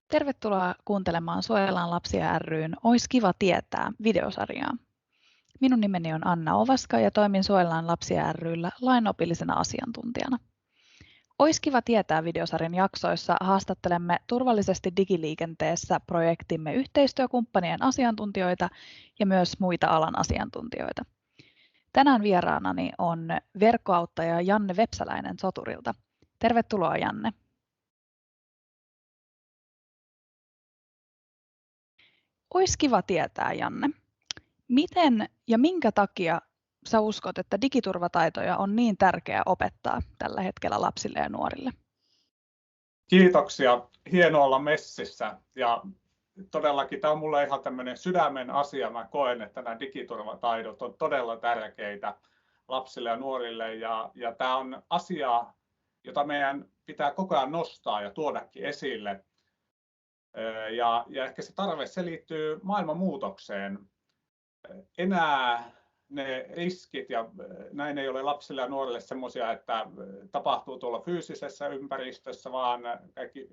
Tervetuloa kuuntelemaan Suojellaan lapsia ry:n Ois kiva tietää -videosarjaa. Minun nimeni on Anna Ovaska ja toimin Suojellaan lapsia ry:llä lainopillisena asiantuntijana. Ois kiva tietää -videosarjan jaksoissa haastattelemme turvallisesti digiliikenteessä projektimme yhteistyökumppanien asiantuntijoita ja myös muita alan asiantuntijoita. Tänään vieraanani on verkkoauttaja Janne Vepsäläinen Soturilta. Tervetuloa, Janne. Ois kiva tietää, Janne, miten ja minkä takia sä uskot, että digiturvataitoja on niin tärkeää opettaa tällä hetkellä lapsille ja nuorille? Kiitoksia. Hienoa olla messissä. Ja todellakin tämä on mulle ihan tämmöinen sydämen asia. Mä koen, että nämä digiturvataidot on todella tärkeitä lapsille ja nuorille. Ja tämä on asia, jota meidän pitää koko ajan nostaa ja tuodakin esille. Ja ehkä se tarve liittyy maailman muutokseen. Enää ne riskit ja näin ei ole lapsille ja nuorille semmoisia, että tapahtuu tuolla fyysisessä ympäristössä, vaan kaikki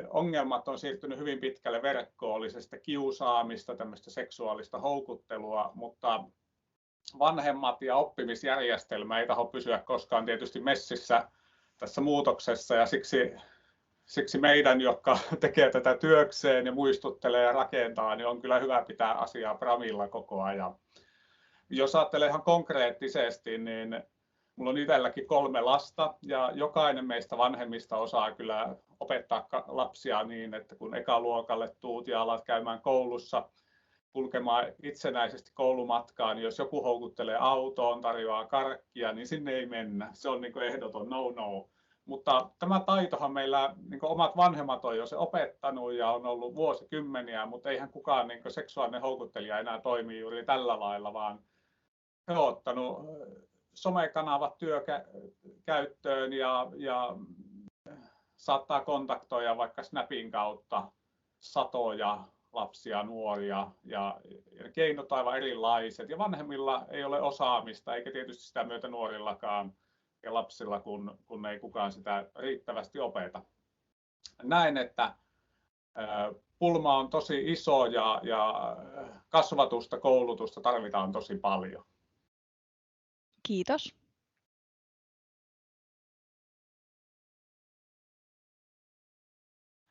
ongelmat on siirtynyt hyvin pitkälle verkkoon, oli se sitten kiusaamista, tämmöistä seksuaalista houkuttelua, mutta vanhemmat ja oppimisjärjestelmä ei taho pysyä koskaan tietysti messissä tässä muutoksessa, ja siksi meidän, jotka tekee tätä työkseen ja muistuttelee ja rakentaa, niin on kyllä hyvä pitää asiaa framilla koko ajan. Jos ajattelee ihan konkreettisesti, niin minulla on itselläkin 3 lasta ja jokainen meistä vanhemmista osaa kyllä opettaa lapsia niin, että kun ekaluokalle tuut ja alat käymään koulussa, kulkemaan itsenäisesti koulumatkaan, niin jos joku houkuttelee autoon, tarjoaa karkkia, niin sinne ei mennä. Se on niin kuin ehdoton no. Mutta tämä taitohan meillä niin omat vanhemmat on jo se opettanut ja on ollut vuosikymmeniä, mutta eihän kukaan niin seksuaalinen houkuttelija enää toimi juuri tällä lailla, vaan he ovat ottanut somekanavat työkäyttöön ja saattaa kontaktoida vaikka Snapin kautta satoja lapsia, nuoria ja keinot aivan erilaiset. Ja vanhemmilla ei ole osaamista eikä tietysti sitä myötä nuorillakaan ja lapsilla, kun ei kukaan sitä riittävästi opeta. Näen, että pulma on tosi iso ja kasvatusta, koulutusta tarvitaan tosi paljon. Kiitos.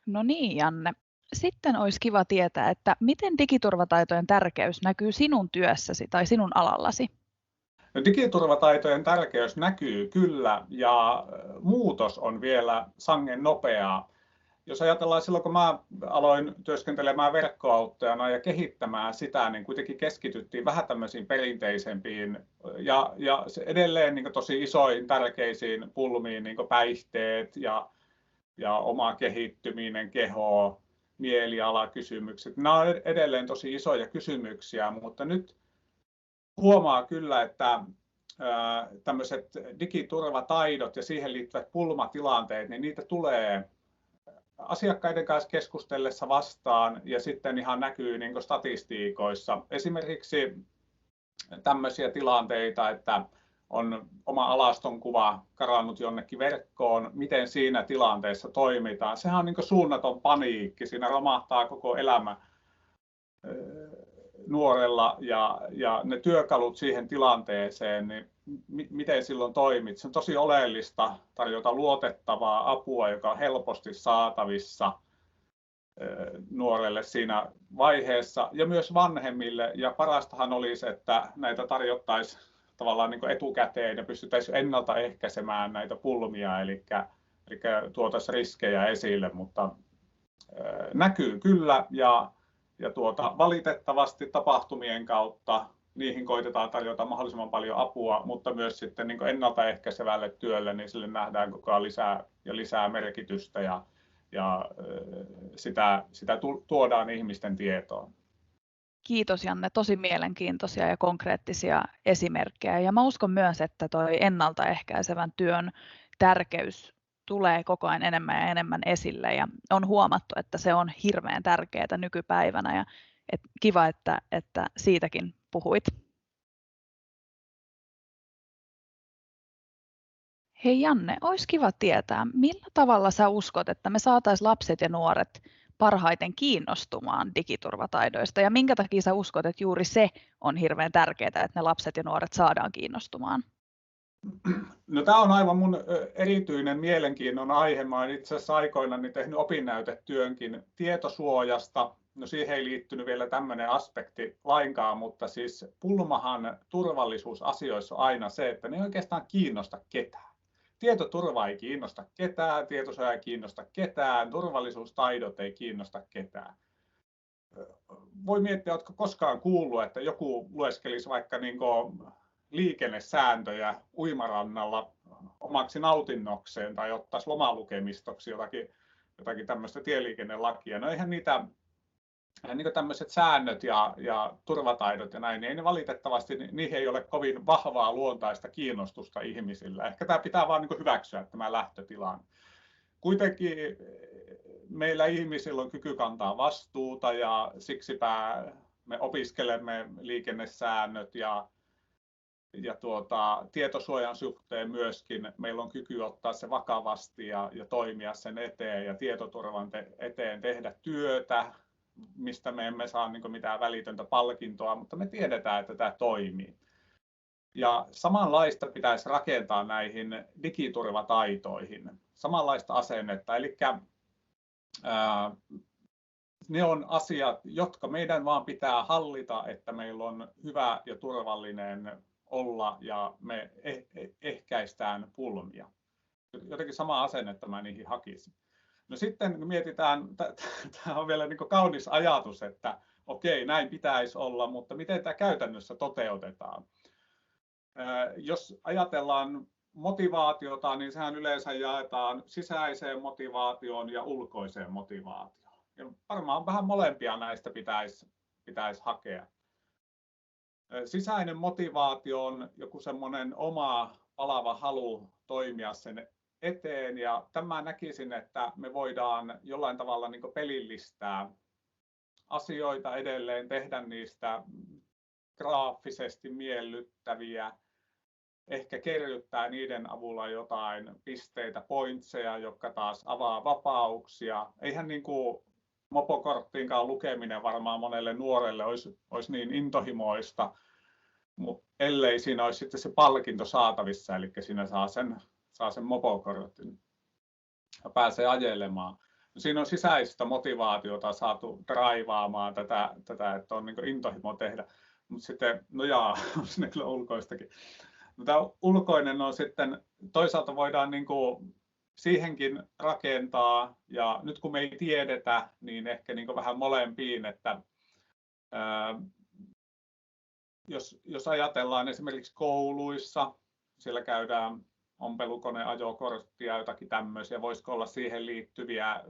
No niin, Janne. Sitten olisi kiva tietää, että miten digiturvataitojen tärkeys näkyy sinun työssäsi tai sinun alallasi? No, digiturvataitojen tärkeys näkyy kyllä ja muutos on vielä sangen nopeaa. Jos ajatellaan silloin, kun mä aloin työskentelemään verkkoauttajana ja kehittämään sitä, niin kuitenkin keskityttiin vähän tämmöisiin perinteisempiin ja edelleen niin tosi isoihin tärkeisiin pulmiin, niin päihteet ja oma kehittyminen, keho, mielialakysymykset. Nämä on edelleen tosi isoja kysymyksiä, mutta nyt huomaa kyllä, että tämmöiset digiturvataidot ja siihen liittyvät pulmatilanteet, niin niitä tulee asiakkaiden kanssa keskustellessa vastaan ja sitten ihan näkyy niin statistiikoissa. Esimerkiksi tämmöisiä tilanteita, että on oma alastonkuva karannut jonnekin verkkoon, miten siinä tilanteessa toimitaan. Sehän on niin suunnaton paniikki, siinä romahtaa koko elämä nuorella ja ne työkalut siihen tilanteeseen, niin miten silloin toimit. Se on tosi oleellista tarjota luotettavaa apua, joka on helposti saatavissa nuorelle siinä vaiheessa ja myös vanhemmille. Ja parastahan olisi, että näitä tarjottaisiin tavallaan niin kuin etukäteen ja pystyttäisiin ennaltaehkäisemään näitä pulmia, eli tuotaisiin riskejä esille, mutta näkyy kyllä ja valitettavasti tapahtumien kautta niihin koitetaan tarjota mahdollisimman paljon apua, mutta myös sitten niin kuin ennaltaehkäisevälle työlle, niin sille nähdään koko ajan lisää merkitystä ja sitä tuodaan ihmisten tietoon. Kiitos, Janne, tosi mielenkiintoisia ja konkreettisia esimerkkejä. Ja mä uskon myös, että toi ennaltaehkäisevän työn tärkeys tulee koko ajan enemmän ja enemmän esille ja on huomattu, että se on hirveän tärkeää nykypäivänä ja kiva, että siitäkin puhuit. Hei Janne, olisi kiva tietää, millä tavalla sä uskot, että me saataisiin lapset ja nuoret parhaiten kiinnostumaan digiturvataidoista ja minkä takia sä uskot, että juuri se on hirveän tärkeää, että ne lapset ja nuoret saadaan kiinnostumaan? No, tämä on aivan mun erityinen mielenkiinnon aihe. Mä olen itse asiassa aikoinani tehnyt opinnäytetyönkin tietosuojasta. No, siihen ei liittynyt vielä tämmöinen aspekti lainkaan, mutta siis pulmahan turvallisuusasioissa on aina se, että ne ei oikeastaan kiinnosta ketään. Tietoturva ei kiinnosta ketään, tietosuoja ei kiinnosta ketään, turvallisuustaidot ei kiinnosta ketään. Voi miettiä, oletko koskaan kuullut, että joku lueskelisi vaikka liikennesääntöjä uimarannalla omaksi nautinnokseen tai ottaisi lomalukemistoksi jotakin tämmöistä tieliikennelakia. No, eihän niitä tämmöiset säännöt ja turvataidot ja näin, niin ei ne valitettavasti, niihin ei ole kovin vahvaa luontaista kiinnostusta ihmisillä. Ehkä tämä pitää vaan hyväksyä, tämä lähtötilanne. Kuitenkin meillä ihmisillä on kyky kantaa vastuuta ja siksipä me opiskelemme liikennesäännöt ja tietosuojan suhteen myöskin meillä on kyky ottaa se vakavasti ja toimia sen eteen ja tietoturvan eteen tehdä työtä, mistä me emme saa mitään välitöntä palkintoa, mutta me tiedetään, että tämä toimii. Ja samanlaista pitäisi rakentaa näihin digiturvataitoihin, samanlaista asennetta, eli ne on asiat, jotka meidän vaan pitää hallita, että meillä on hyvä ja turvallinen olla ja me ehkäistään pulmia. Jotenkin sama asennetta mä niihin hakisin. No sitten kun mietitään, tämä on vielä kaunis ajatus, että okei, näin pitäisi olla, mutta miten tämä käytännössä toteutetaan? Jos ajatellaan motivaatiota, niin sehän yleensä jaetaan sisäiseen motivaatioon ja ulkoiseen motivaatioon. Ja varmaan vähän molempia näistä pitäisi hakea. Sisäinen motivaatio on joku semmoinen oma palava halu toimia sen eteen, ja tämä näkisin, että me voidaan jollain tavalla pelillistää asioita edelleen, tehdä niistä graafisesti miellyttäviä, ehkä kerryttää niiden avulla jotain pisteitä, pointseja, jotka taas avaa vapauksia. Eihän mopokorttiinkaan lukeminen varmaan monelle nuorelle olisi niin intohimoista, ellei siinä olisi sitten se palkinto saatavissa, eli siinä saa sen mopokortin ja pääsee ajelemaan. Siinä on sisäistä motivaatiota saatu draivaamaan tätä että on intohimo tehdä, mutta sitten, no jaa, on siinä kyllä ulkoistakin. Tämä ulkoinen on sitten, toisaalta voidaan siihenkin rakentaa, ja nyt kun me ei tiedetä, niin ehkä vähän molempiin, että jos ajatellaan esimerkiksi kouluissa, siellä käydään ompelukoneajokorttia, jotakin tämmöisiä, voisiko olla siihen liittyviä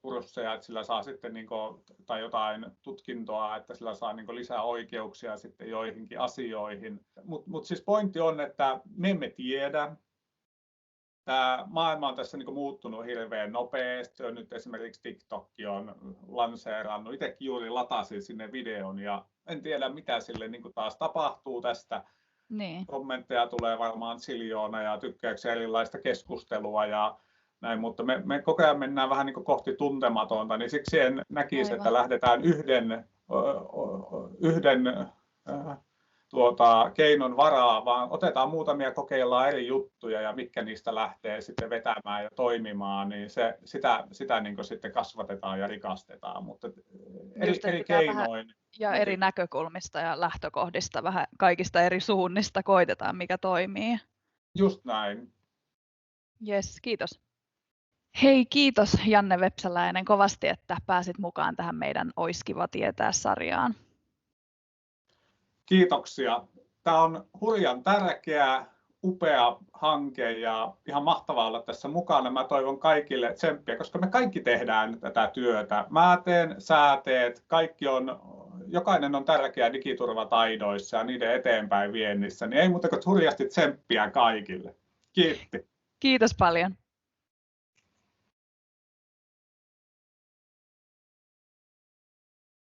kursseja, että sillä saa sitten tai jotain tutkintoa, että sillä saa lisää oikeuksia sitten joihinkin asioihin. Mut siis pointti on, että me emme tiedä. Tämä maailma on tässä muuttunut hirveän nopeasti. Nyt esimerkiksi TikTok on lanseerannut. Itsekin juuri latasin sinne videon ja en tiedä mitä sille taas tapahtuu tästä. Niin. Kommentteja tulee varmaan siljoona ja tykkäyksiä erilaista keskustelua ja näin, mutta me koko ajan mennään vähän kohti tuntematonta, niin siksi en näkisi, että lähdetään yhden keinon varaa, vaan otetaan muutamia, kokeillaan eri juttuja ja mitkä niistä lähtee sitten vetämään ja toimimaan, niin sitä sitten kasvatetaan ja rikastetaan, mutta eri keinoin. Ja eri näkökulmista ja lähtökohdista, vähän kaikista eri suunnista koitetaan, mikä toimii. Just näin. Jes, kiitos. Hei, kiitos Janne Vepsäläinen kovasti, että pääsit mukaan tähän meidän Ois kiva tietää -sarjaan. Kiitoksia. Tämä on hurjan tärkeä, upea hanke ja ihan mahtavaa olla tässä mukana. Mä toivon kaikille tsemppiä, koska me kaikki tehdään tätä työtä. Mä teen, sä teet, jokainen on tärkeä digiturvataidoissa ja niiden eteenpäin viennissä, niin ei muuta kuin hurjasti tsemppiä kaikille. Kiitti. Kiitos paljon.